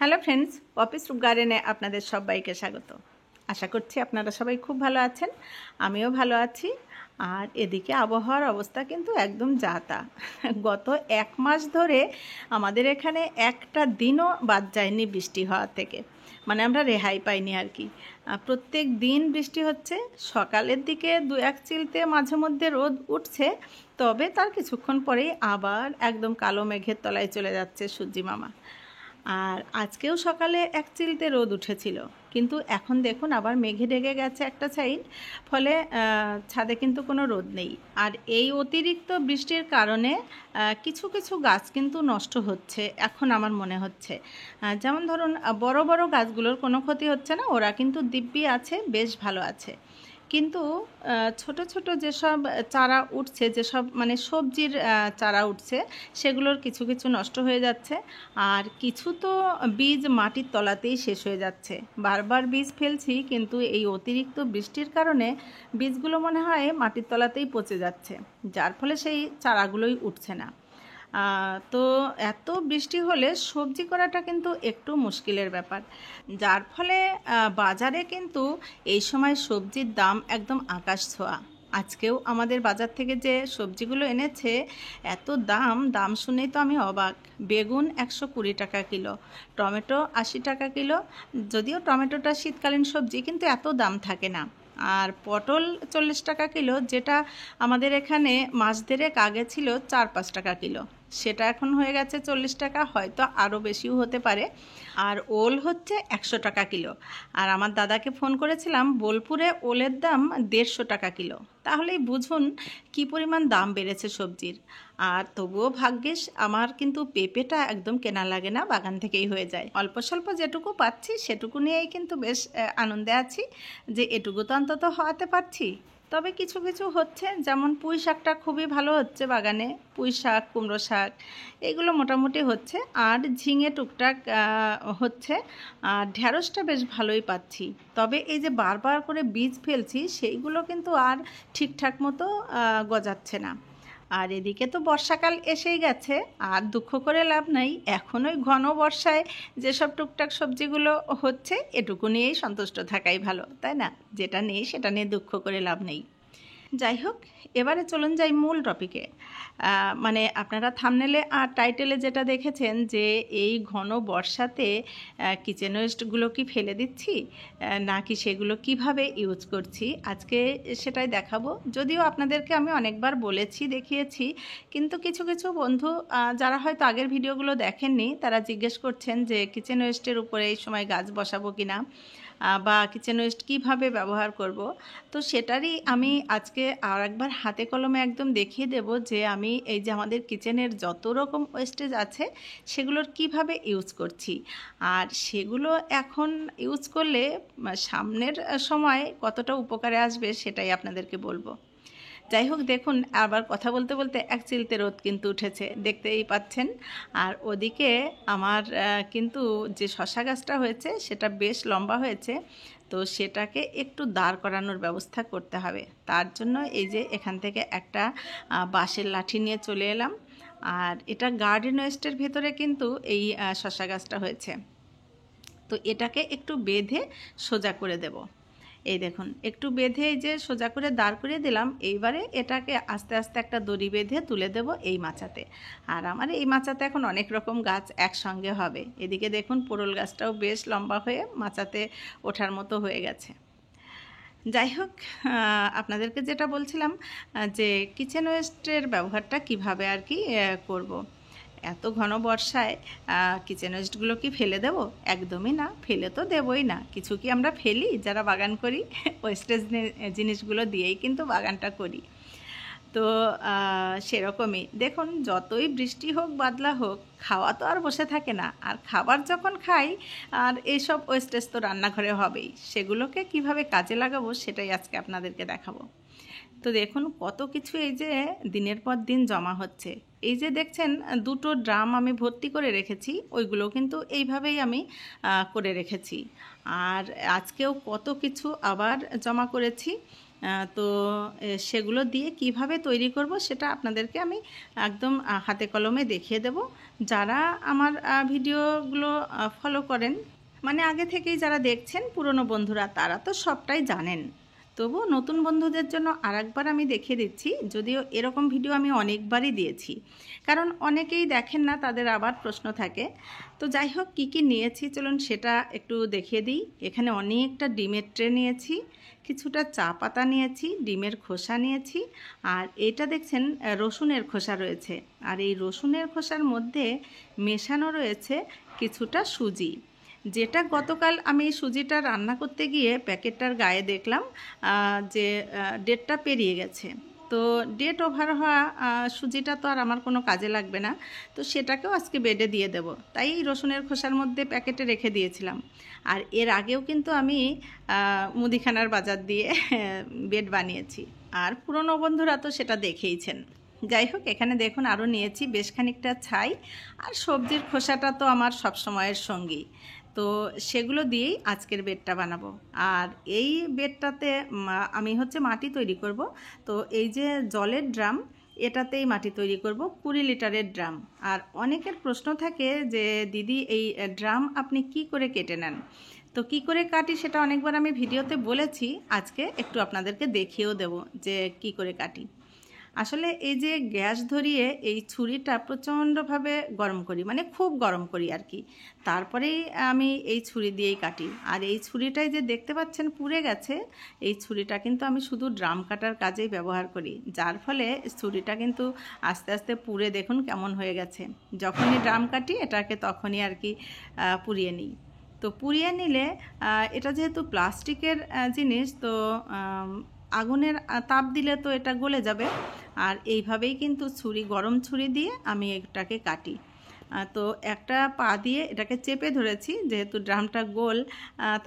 Hello friends, Poppy's রুপ গার্ডেনে আপনাদের সবাইকে স্বাগত। আশা করছি আপনারা সবাই খুব ভালো আছেন, আমিও ভালো আছি। আর এদিকে আবহাওয়ার অবস্থা কিন্তু একদম যা তা। গত এক মাস ধরে আমাদের এখানে একটা দিনও বাদ যায়নি বৃষ্টি হওয়ার থেকে, মানে আমরা রেহাই পাইনি আর কি। প্রত্যেক দিন বৃষ্টি হচ্ছে, সকালের দিকে দু এক চিলতে মাঝে মধ্যে রোদ উঠছে, তবে তার কিছুক্ষণ পরেই আবার একদম কালো মেঘের তলায় চলে যাচ্ছে সূর্যি মামা। আর আজকেও সকালে এক চিলতে রোদ উঠেছিল, কিন্তু এখন দেখুন আবার মেঘে ঢেকে গেছে একটা সাইড, ফলে ছাদে কিন্তু কোনো রোদ নেই। আর এই অতিরিক্ত বৃষ্টির কারণে কিছু কিছু গাছ কিন্তু নষ্ট হচ্ছে এখন আমার মনে হচ্ছে। যেমন ধরুন বড় বড় গাছগুলোর কোনো ক্ষতি হচ্ছে না, ওরা কিন্তু দিব্যি আছে, বেশ ভালো আছে। কিন্তু ছোট ছোট যেসব চারা উঠছে, যেসব মানে সবজির চারা উঠছে, সেগুলোর কিছু কিছু নষ্ট হয়ে যাচ্ছে। আর কিছু তো বীজ মাটির তলাতেই শেষ হয়ে যাচ্ছে। বারবার বীজ ফেলছি, কিন্তু এই অতিরিক্ত বৃষ্টির কারণে বীজগুলো মনে হয় মাটির তলাতেই পচে যাচ্ছে, যার ফলে সেই চারাগুলোই উঠছে না। তো এত বৃষ্টি হলে সবজি করাটা কিন্তু একটু মুশকিলের ব্যাপার, যার ফলে বাজারে কিন্তু এই সময় সবজির দাম একদম আকাশ ছোঁয়া। আজকেও আমাদের বাজার থেকে যে সবজিগুলো এনেছে, এত দাম, দাম শুনেই তো আমি অবাক। বেগুন 120 টাকা কিলো, টমেটো 80 টাকা কিলো। যদিও টমেটোটা শীতকালীন সবজি, কিন্তু এত দাম থাকে না। আর পটল 40 টাকা কিলো, যেটা আমাদের এখানে মাস দেড়েক আগে ছিল 4-5 টাকা কিলো, সেটা এখন হয়ে গেছে 40 টাকা, হয়তো আরও বেশিও হতে পারে। আর ওল হচ্ছে 100 টাকা কিলো। আর আমার দাদাকে ফোন করেছিলাম, বোলপুরে ওলের দাম 150 টাকা কিলো। তাহলেই বুঝুন কি পরিমাণ দাম বেড়েছে সবজির। আর তবুও ভাগ্যিস আমার কিন্তু পেঁপেটা একদম কেনা লাগে না, বাগান থেকেই হয়ে যায়। অল্প স্বল্প যেটুকু পাচ্ছি সেটুকু নিয়েই কিন্তু বেশ আনন্দে আছি, যে এটুকু তো অন্তত হওয়াতে পারছি। তবে কিছু কিছু হচ্ছে, যেমন পুঁই শাকটা খুবই ভালো হচ্ছে বাগানে, পুঁই শাক, কুমড়ো শাক, এগুলো মোটামুটি হচ্ছে। আর ঝিঙে টুকটাক হচ্ছে। আর ঢ্যাঁড়সটা বেশ ভালোই পাচ্ছি। তবে এই যে বারবার করে বীজ ফেলছি, সেইগুলো কিন্তু আর ঠিকঠাক মতো গজাচ্ছে না। আর এদিকে তো বর্ষাকাল এসেই গেছে, আর দুঃখ করে লাভ নাই। এখন ওই ঘন বর্ষায় যেসব টুকটাক সবজিগুলো হচ্ছে, এটুকু নিয়েই সন্তুষ্ট থাকাই ভালো, তাই না? যেটা নেই সেটা নিয়ে দুঃখ করে লাভ নেই। যাই হোক, এবারে চলুন যাই মূল টপিকে। মানে আপনারা থাম্বনেলে আর টাইটেলে যেটা দেখেছেন, যে এই ঘন বর্ষাতে কিচেন ওয়েস্টগুলো কি ফেলে দিচ্ছি, নাকি সেগুলো কিভাবে ইউজ করছি, আজকে সেটাই দেখাবো। যদিও আপনাদেরকে আমি অনেকবার বলেছি, দেখিয়েছি, কিন্তু কিছু কিছু বন্ধু যারা হয়তো আগের ভিডিওগুলো দেখেননি, তারা জিজ্ঞেস করছেন যে কিচেন ওয়েস্টের উপরে এই সময় গাছ বসাবো কিনা, বা কিচেন ওয়েস্ট কীভাবে ব্যবহার করব। তো সেটারই আমি আজকে আর একবার হাতে কলমে একদম দেখিয়ে দেব, যে আমি এই যে আমাদের কিচেনের যত রকম ওয়েস্টেজ আছে, সেগুলোর কিভাবে ইউজ করছি। আর সেগুলো এখন ইউজ করলে সামনের সময় কতটা উপকারে আসবে, সেটাই আপনাদেরকে বলবো। যাই হোক, দেখুন আবার কথা বলতে বলতে এক চিলতে রোদ কিন্তু উঠেছে, দেখতেই পাচ্ছেন। আর ওদিকে আমার কিন্তু যে শশা গাছটা হয়েছে, সেটা বেশ লম্বা হয়েছে, তো সেটাকে একটু দাঁড় করানোর ব্যবস্থা করতে হবে। তার জন্য এই যে এখান থেকে একটা বাঁশের লাঠি নিয়ে চলে এলাম। আর এটা গার্ডেন ওয়েস্টের ভেতরে কিন্তু এই শশা গাছটা হয়েছে, তো এটাকে একটু বেঁধে সোজা করে দেব। এই দেখুন, একটু বেঁধে এই যে সোজা করে দাঁড় করিয়ে দিলাম। এইবারে এটাকে আস্তে আস্তে একটা দড়ি বেঁধে তুলে দেব এই মাচাতে। আর আমার এই মাচাতে এখন অনেক রকম গাছ একসঙ্গে হবে। এদিকে দেখুন পোড়ল গাছটাও বেশ লম্বা হয়ে মাচাতে ওঠার মতো হয়ে গেছে। যাই হোক, আপনাদেরকে যেটা বলছিলাম, যে কিচেন ওয়েস্টের ব্যবহারটা কিভাবে আর কি করব। এত ঘন বর্ষায় কিচেন ওয়েস্টগুলো কি ফেলে দেব? একদমই না, ফেলে তো দেবই না। কিছু কি আমরা ফেলি যারা বাগান করি? ওয়েস্টেজ জিনিসগুলো দিয়েই কিন্তু বাগানটা করি। তো সেরকমই দেখুন, যতই বৃষ্টি হোক বাদলা হোক, খাওয়া তো আর বসে থাকে না। আর খাবার যখন খাই, আর এইসব ওয়েস্টেজ তো রান্নাঘরে হবেই। সেগুলোকে কিভাবে কাজে লাগাবো, সেটাই আজকে আপনাদেরকে দেখাবো। তো দেখুন কত কিছু এই যে দিনের পর দিন জমা হচ্ছে। এই যে দেখছেন দুটো ড্রাম আমি ভর্তি করে রেখেছি, ওইগুলো কিন্তু এইভাবেই আমি করে রেখেছি। আর আজকেও কত কিছু আবার জমা করেছি। তো সেগুলো দিয়ে কিভাবে তৈরি করব সেটা আপনাদেরকে আমি একদম হাতে কলমে দেখিয়ে দেব। যারা আমার ভিডিওগুলো ফলো করেন, মানে আগে থেকেই যারা দেখছেন পুরনো বন্ধুরা, তারা তো সবটাই জানেন। তবু নতুন বন্ধুদের জন্য আরেকবার আমি দেখিয়ে দিচ্ছি, যদিও এরকম ভিডিও আমি অনেকবারই দিয়েছি, কারণ অনেকেই দেখেন না, তাদের আবার প্রশ্ন থাকে। তো যাই হোক, কী কী নিয়েছি চলুন সেটা একটু দেখিয়ে দিই। এখানে অনেকটা ডিমের ট্রে নিয়েছি, কিছুটা চা পাতা নিয়েছি, ডিমের খোসা নিয়েছি, আর এটা দেখছেন রসুনের খোসা রয়েছে। আর এই রসুনের খোসার মধ্যে মেশানো রয়েছে কিছুটা সুজি, যেটা গতকাল আমি সুজিটা রান্না করতে গিয়ে প্যাকেটটার গায়ে দেখলাম যে ডেটটা পেরিয়ে গেছে। তো ডেট ওভার হওয়া সুজিটা তো আর আমার কোনো কাজে লাগবে না, তো সেটাকেও আজকে বেডে দিয়ে দেব। তাই রসুনের খোসার মধ্যে প্যাকেটে রেখে দিয়েছিলাম। আর এর আগেও কিন্তু আমি মুদিখানার বাজার দিয়ে বেড বানিয়েছি, আর পুরনো বন্ধুরা তো সেটা দেখেইছেন। যাই হোক, এখানে দেখুন আরও নিয়েছি বেশ খানিকটা ছাই, আর সবজির খোসাটা তো আমার সব সময়ের সঙ্গী। তো সেগুলো দিয়েই আজকের বেডটা বানাবো। আর এই বেডটাতে আমি মাটি তৈরি করব। তো এই যে জলের ড্রাম, এটাতেই মাটি তৈরি করব, 20 লিটারের ড্রাম। আর অনেকের প্রশ্ন থাকে যে দিদি এই ড্রাম আপনি কি করে কেটে নেন? তো কি করে কাটি সেটা অনেকবার আমি ভিডিওতে বলেছি, আজকে একটু আপনাদেরকে দেখিয়েও দেব যে কি করে কাটি। আসলে এই যে গ্যাস ধরিয়ে এই ছুরিটা প্রচণ্ডভাবে গরম করি, মানে খুব গরম করি আর কি, তারপরেই আমি এই ছুরি দিয়েই কাটি। আর এই ছুরিটাই যে দেখতে পাচ্ছেন পুড়ে গেছে, এই ছুরিটা কিন্তু আমি শুধু ড্রাম কাটার কাজেই ব্যবহার করি, যার ফলে ছুরিটা কিন্তু আস্তে আস্তে পুড়ে দেখুন কেমন হয়ে গেছে। যখনই ড্রাম কাটি এটাকে তখনই আর কি পুড়িয়ে নিই। তো পুড়িয়ে নিলে এটা যেহেতু প্লাস্টিকের জিনিস, তো আগুনের তাপ দিলে তো এটা গলে যাবে। আর এইভাবেই কিন্তু গরম ছুরি দিয়ে আমি এটাকে কাটি। তো একটা পা দিয়ে এটাকে চেপে ধরেছি, যেহেতু ড্রামটা গোল,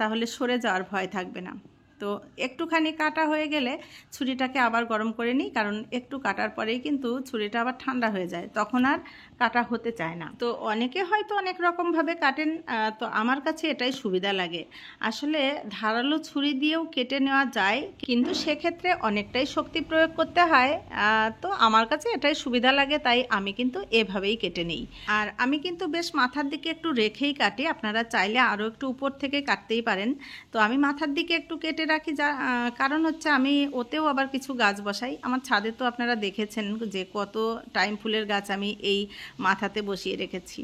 তাহলে সরে যাওয়ার ভয় থাকবে না। তো একটুখানি কাটা হয়ে গেলে ছুরিটাকে আবার গরম করে নিই, কারণ একটু কাটার পরেই কিন্তু ছুরিটা আবার ঠান্ডা হয়ে যায়, তখন আর কাটা হতে চায় না। তো অনেকে হয়তো অনেক রকমভাবে কাটেন, তো আমার কাছে এটাই সুবিধা লাগে। আসলে ধারালো ছুরি দিয়েও কেটে নেওয়া যায়, কিন্তু সেক্ষেত্রে অনেকটাই শক্তি প্রয়োগ করতে হয়। তো আমার কাছে এটাই সুবিধা লাগে, তাই আমি কিন্তু এভাবেই কেটে নিই। আর আমি কিন্তু বেশ মাথার দিকে একটু রেখেই কাটি, আপনারা চাইলে আরও একটু উপর থেকে কাটতেই পারেন। তো আমি মাথার দিকে একটু কেটে রাখি, যা কারণ আমি ওতেও আবার কিছু গাছ বসাই। আমার ছাদে তো আপনারা দেখেছেন যে কত টাইম ফুলের গাছ আমি এই মাথাতে বসিয়ে রেখেছি,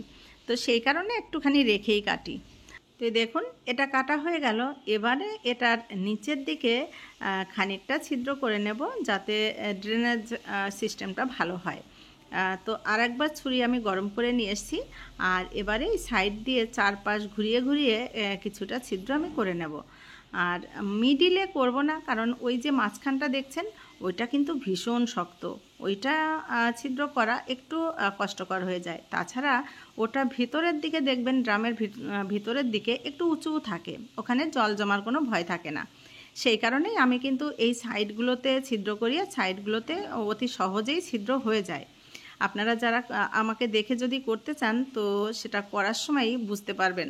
তো সেই কারণে একটুখানি রেখেই কাটি। তো দেখুন এটা কাটা হয়ে গেল। এবারে এটার নিচের দিকে খানিকটা ছিদ্র করে নেব, যাতে ড্রেনেজ সিস্টেমটা ভালো হয়। তো আর একবার ছুরি আমি গরম করে নিয়ে এসেছি, আর এবারে সাইড দিয়ে চারপাশ ঘুরিয়ে ঘুরিয়ে কিছুটা ছিদ্র আমি করে নেব। আর মিডিলে করব না, কারণ ওই যে মাঝখানটা দেখছেন ওইটা কিন্তু ভীষণ শক্ত, ওইটা ছিদ্র করা একটু কষ্টকর হয়ে যায়। তাছাড়া ওটা ভিতরের দিকে দেখবেন, ড্রামের ভিতরের দিকে একটু উঁচু থাকে, ওখানে জল জমার কোনো ভয় থাকে না। সেই কারণেই আমি কিন্তু এই সাইডগুলোতে ছিদ্র করি, আর সাইডগুলোতে অতি সহজেই ছিদ্র হয়ে যায়। আপনারা যারা আমাকে দেখে যদি করতে চান, তো সেটা করার সময়ই বুঝতে পারবেন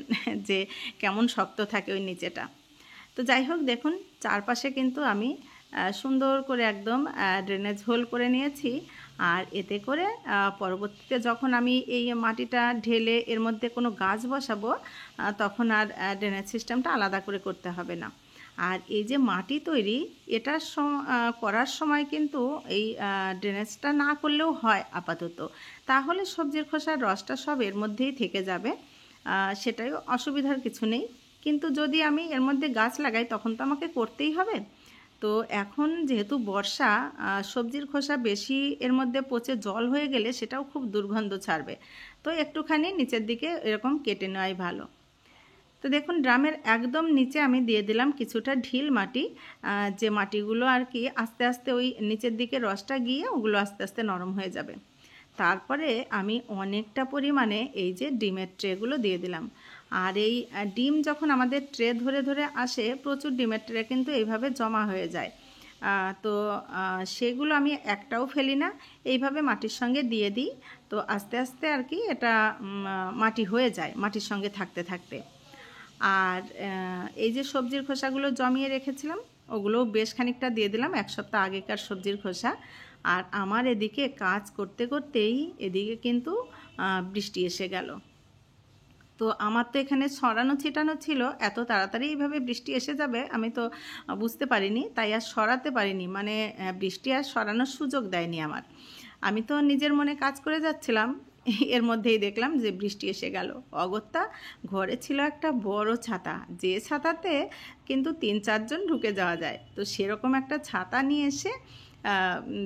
যে কেমন শক্ত থাকে ওই নিচেটা। তো যাই হোক, দেখুন চারপাশে কিন্তু আমি সুন্দর করে একদম ড্রেনেজ হোল করে নিয়েছি। আর এতে করে পরবর্তীতে যখন আমি এই মাটিটা ঢেলে এর মধ্যে কোনো গাছ বসাবো, তখন আর ড্রেনেজ সিস্টেমটা আলাদা করে করতে হবে না। আর এই যে মাটি তৈরি, এটা করার সময় কিন্তু এই ড্রেনেজটা না করলেও হয় আপাতত, তাহলে সবজির খোসার রসটা সব এর মধ্যেই থেকে যাবে, সেটাই অসুবিধার কিছু নেই। কিন্তু যদি আমি এর মধ্যে গাছ লাগাই, তখন তো আমাকে করতেই হবে। তো এখন যেহেতু বর্ষা, সবজির খোসা বেশি এর মধ্যে পচে জল হয়ে গেলে সেটাও খুব দুর্গন্ধ ছাড়বে, তো একটুখানি নিচের দিকে এরকম কেটে নেওয়াই ভালো। তো দেখুন ড্রামের একদম নিচে আমি দিয়ে দিলাম কিছুটা ঢিল মাটি, যে মাটিগুলো আর কি আস্তে আস্তে ওই নিচের দিকে রসটা গিয়ে ওগুলো আস্তে আস্তে নরম হয়ে যাবে। তারপরে আমি অনেকটা পরিমাণে এই যে ডিমের ট্রেগুলো দিয়ে দিলাম। আর এই ডিম যখন আমাদের ট্রে ধরে ধরে আসে, প্রচুর ডিমের ট্রে কিন্তু এইভাবে জমা হয়ে যায়। তো সেগুলো আমি একটাও ফেলি না, এইভাবে মাটির সঙ্গে দিয়ে দিই। তো আস্তে আস্তে আর কি এটা মাটি হয়ে যায় মাটির সঙ্গে থাকতে থাকতে। আর এই যে সবজির খোসাগুলো জমিয়ে রেখেছিলাম, ওগুলোও বেশ খানিকটা দিয়ে দিলাম, 1 সপ্তাহ আগেকার সবজির খোসা। আর আমার এদিকে কাজ করতে করতেই এদিকে কিন্তু বৃষ্টি এসে গেল। তো আমার তো এখানে সরানো ছিটানো ছিল, এত তাড়াতাড়ি এইভাবে বৃষ্টি এসে যাবে আমি তো বুঝতে পারিনি, তাই আর সরাতে পারিনি, মানে বৃষ্টি আর সরানোর সুযোগ দেয়নি আমার। আমি তো নিজের মনে কাজ করে যাচ্ছিলাম, এর মধ্যেই দেখলাম যে বৃষ্টি এসে গেল। অগত্যা ঘরে ছিল একটা বড় ছাতা, যে ছাতাতে কিন্তু 3-4 জন ঢুকে যাওয়া যায়, তো সেরকম একটা ছাতা নিয়ে এসে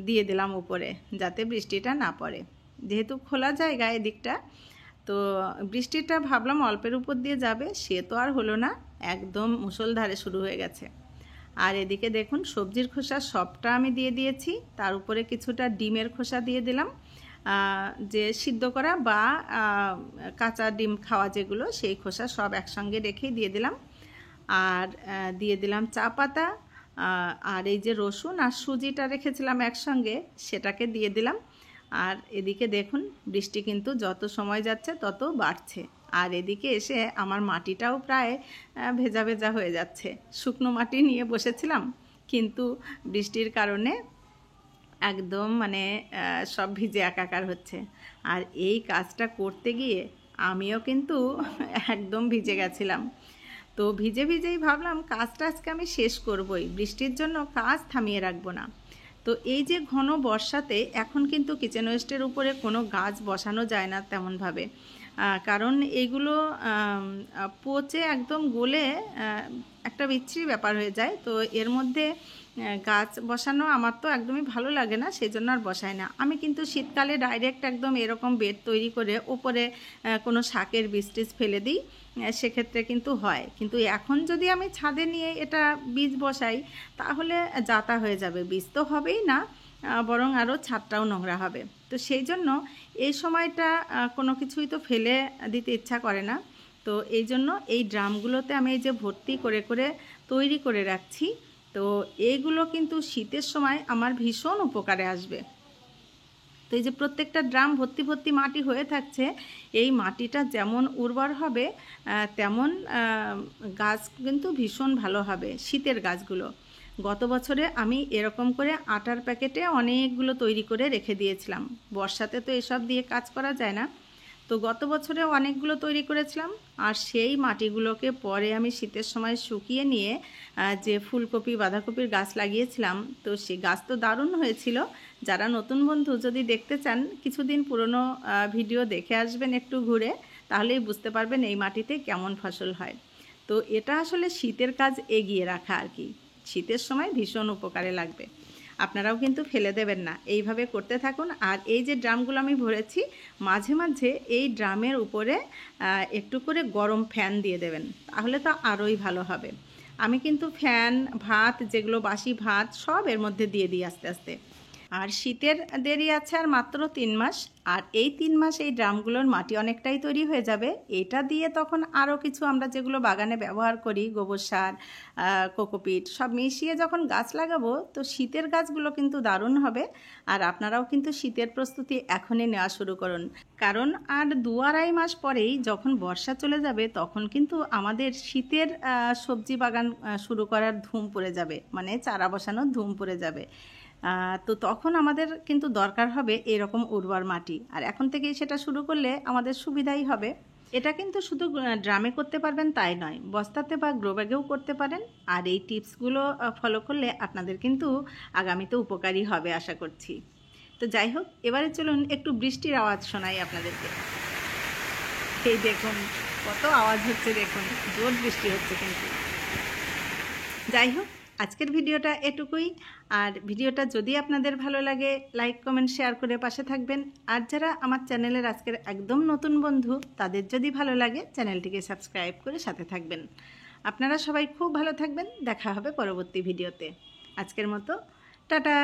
দিয়ে দিলাম উপরে, যাতে বৃষ্টিটা না পড়ে, যেহেতু খোলা জায়গা এদিকটা। তো বৃষ্টিটা ভাবলাম অল্পের উপর দিয়ে যাবে, সে তো আর হলো না, একদম মুষলধারে শুরু হয়ে গেছে। আর এদিকে দেখুন সবজির খোসা সবটা আমি দিয়ে দিয়েছি, তার উপরে কিছুটা ডিমের খোসা দিয়ে দিলাম, যে সিদ্ধ করা বা কাঁচা ডিম খাওয়া যেগুলো, সেই খোসা সব একসঙ্গে রেখেই দিয়ে দিলাম। আর দিয়ে দিলাম চা পাতা, আর এই যে রসুন আর সুজিটা রেখেছিলাম একসঙ্গে, সেটাকে দিয়ে দিলাম। আর এদিকে দেখুন বৃষ্টি কিন্তু যত সময় যাচ্ছে তত বাড়ছে। আর এদিকে এসে আমার মাটিটাও প্রায় ভেজা ভেজা হয়ে যাচ্ছে। শুকনো মাটি নিয়ে বসেছিলাম, কিন্তু বৃষ্টির কারণে একদম মানে সব ভিজে একাকার হচ্ছে। আর এই কাজটা করতে গিয়ে আমিও কিন্তু একদম ভিজে গেছিলাম। তো ভিজে ভিজেই ভাবলাম কাজটা আজকে আমি শেষ করবই, বৃষ্টির জন্য কাজ থামিয়ে রাখবো না। তো এই যে ঘন বর্ষাতে এখন কিন্তু কিচেন ওয়েস্টের উপরে কোনো গাছ বসানো যায় না তেমনভাবে, কারণ এইগুলো পচে একদম গলে একটা বিচ্ছিরি ব্যাপার হয়ে যায়। তো এর মধ্যে গাছ বসানো আমার তো একদমই ভালো লাগে না, সেই জন্য আর বসাই না। আমি কিন্তু শীতকালে ডাইরেক্ট একদম এরকম বেড তৈরি করে ওপরে কোনো শাকের বীজ টিজ ফেলে দিই, সেক্ষেত্রে কিন্তু হয়। কিন্তু এখন যদি আমি ছাদে নিয়ে এটা বীজ বসাই তাহলে যাতা হয়ে যাবে, বীজ তো হবেই না, বরং আরও ছাদটাও নোংরা হবে। তো সেই জন্য এই সময়টা কোনো কিছুই তো ফেলে দিতে ইচ্ছা করে না। তো এই জন্য এই ড্রামগুলোতে আমি এই যে ভর্তি করে করে তৈরি করে রাখছি। তো এইগুলো কিন্তু শীতের সময় আমার ভীষণ উপকারে আসবে। তো এই যে প্রত্যেকটা ড্রাম ভর্তি ভর্তি মাটি হয়ে থাকছে, এই মাটিটা যেমন উর্বর হবে তেমন গাছ কিন্তু ভীষণ ভালো হবে, শীতের গাছগুলো। গত বছরে আমি এরকম করে আটার প্যাকেটে অনেকগুলো তৈরি করে রেখে দিয়েছিলাম, বর্ষাতে তো এসব দিয়ে কাজ করা যায় না। তো গত বছরে অনেকগুলো তৈরি করেছিলাম, আর সেই মাটিগুলোকে পরে আমি শীতের সময় শুকিয়ে নিয়ে যে ফুলকপি বাঁধাকপির গাছ লাগিয়েছিলাম, তো সেই গাছ তো দারুণ হয়েছিল। যারা নতুন বন্ধু যদি দেখতে চান, কিছুদিন পুরনো ভিডিও দেখে আসবেন একটু ঘুরে, তাহলেই বুঝতে পারবেন এই মাটিতে কেমন ফসল হয়। তো এটা আসলে শীতের কাজ এগিয়ে রাখা আর কি, শীতের সময় ভীষণ উপকারে লাগবে। আপনারাও কিন্তু ফেলে দেবেন না, এইভাবে করতে থাকুন। আর এই যে ড্রামগুলো আমি ভরেছি, মাঝে মাঝে এই ড্রামের উপরে একটু করে গরম ফ্যান দিয়ে দেবেন, তাহলে তো আরোই ভালো হবে। আমি কিন্তু ফ্যান, ভাত, যেগুলো বাসি ভাত, সব এর মধ্যে দিয়ে দিই আস্তে আস্তে। আর শীতের দেরি আছে আর মাত্র 3 মাস, আর এই 3 মাস এই ড্রামগুলোর মাটি অনেকটাই তৈরি হয়ে যাবে। এটা দিয়ে তখন আরও কিছু আমরা যেগুলো বাগানে ব্যবহার করি, গোবর সার, কোকোপিট সব মিশিয়ে যখন গাছ লাগাবো, তো শীতের গাছগুলো কিন্তু দারুণ হবে। আর আপনারাও কিন্তু শীতের প্রস্তুতি এখনই নেওয়া শুরু করুন, কারণ আর 2-2.5 মাস পরেই যখন বর্ষা চলে যাবে, তখন কিন্তু আমাদের শীতের সবজি বাগান শুরু করার ধুম পড়ে যাবে, মানে চারা বসানোর ধুম পড়ে যাবে। তো তখন আমাদের কিন্তু দরকার হবে এরকম উর্বর মাটি, আর এখন থেকেই সেটা শুরু করলে আমাদের সুবিধাই হবে। এটা কিন্তু শুধু ড্রামে করতে পারবেন তাই নয়, বস্তাতে বা গ্রো ব্যাগেও করতে পারেন। আর এই টিপসগুলো ফলো করলে আপনাদের কিন্তু আগামীতে উপকারী হবে আশা করছি। তো যাই হোক, এবারে চলুন একটু বৃষ্টির আওয়াজ শোনাই আপনাদেরকে। এই দেখুন কত আওয়াজ হচ্ছে, দেখুন জোর বৃষ্টি হচ্ছে কিন্তু। যাই হোক, আজকের ভিডিওটা এটুকুই। আর ভিডিওটা যদি আপনাদের ভালো লাগে, লাইক কমেন্ট শেয়ার করে পাশে থাকবেন। আর যারা আমার চ্যানেলের আজকের একদম নতুন বন্ধু, তাদের যদি ভালো লাগে চ্যানেলটিকে সাবস্ক্রাইব করে সাথে থাকবেন। আপনারা সবাই খুব ভালো থাকবেন, দেখা হবে পরবর্তী ভিডিওতে। আজকের মতো টাটা।